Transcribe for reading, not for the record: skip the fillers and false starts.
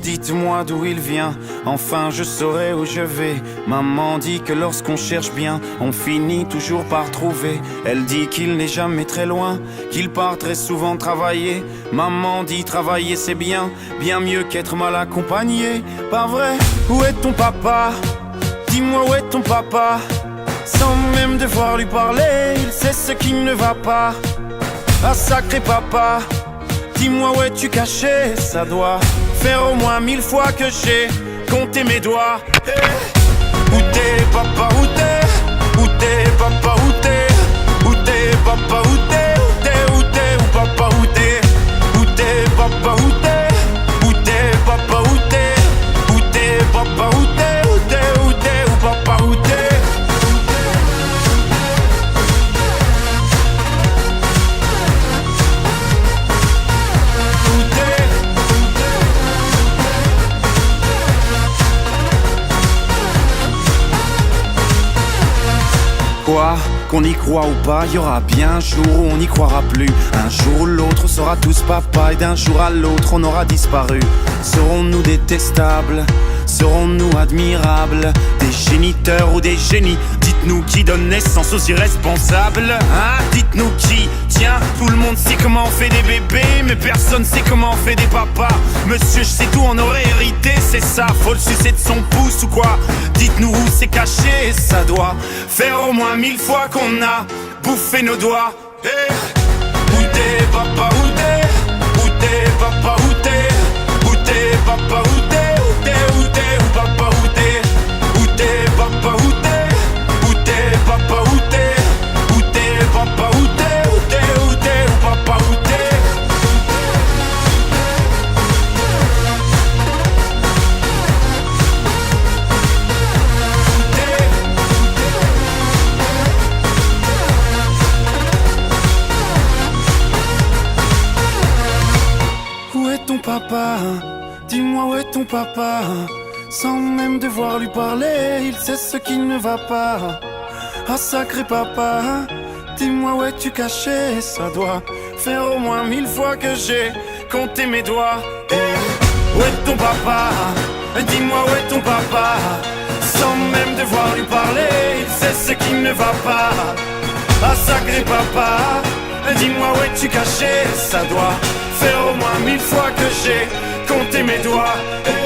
Dites-moi d'où il vient, enfin je saurai où je vais. Maman dit que lorsqu'on cherche bien, on finit toujours par trouver. Elle dit qu'il n'est jamais très loin, qu'il part très souvent travailler. Maman dit travailler c'est bien, bien mieux qu'être mal accompagné. Pas vrai? Où est ton papa? Dis-moi où est ton papa? Sans même devoir lui parler, il sait ce qui ne va pas. Ah sacré papa, dis-moi où es-tu caché? Ça doit faire au moins 1000 fois que j'ai compté mes doigts. Hey. Où t'es papa, où t'es? Où t'es papa, où t'es? Où t'es papa, où t'es? Où t'es, où t'es, où papa, où t'es? Où t'es papa, où t'es? Où t'es papa, où t'es? Où t'es papa, où t'es? Où t'es, où t'es, où papa, où t'es? Quoi? Qu'on y croit ou pas, y aura bien un jour où on n'y croira plus. Un jour ou l'autre on sera tous papa et d'un jour à l'autre on aura disparu. Serons-nous détestables? Serons-nous admirables? Des géniteurs ou des génies? Dites-nous qui donne naissance aux irresponsables, hein? Dites-nous qui? Tiens, tout le monde sait comment on fait des bébés, mais personne sait comment on fait des papas. Monsieur, je sais tout, on aurait hérité, c'est ça. Faut le sucer de son pouce ou quoi? Dites-nous où c'est caché, ça doit faire au moins 1000 fois qu'on a bouffé nos doigts. Hey. Où t'es papa, où t'es? Où t'es papa, où t'es? Où t'es papa, où t'es? Où t'es, où t'es, où papa, où t'es? Où t'es papa, où t'es? Où t'es papa, où t'es? Où t'es papa, où t'es? Où t'es, où t'es, où papa, où t'es? Où est ton papa? Dis-moi où est ton papa? Sans même devoir lui parler, il sait ce qui ne va pas. Ah sacré papa, dis-moi où es-tu caché? Ça doit faire au moins 1000 fois que j'ai compté mes doigts. Hey. Où est ton papa? Dis-moi où est ton papa? Sans même devoir lui parler, il sait ce qui ne va pas. Ah sacré papa, dis-moi où es-tu caché? Ça doit faire au moins 1000 fois que j'ai compté mes doigts. Hey.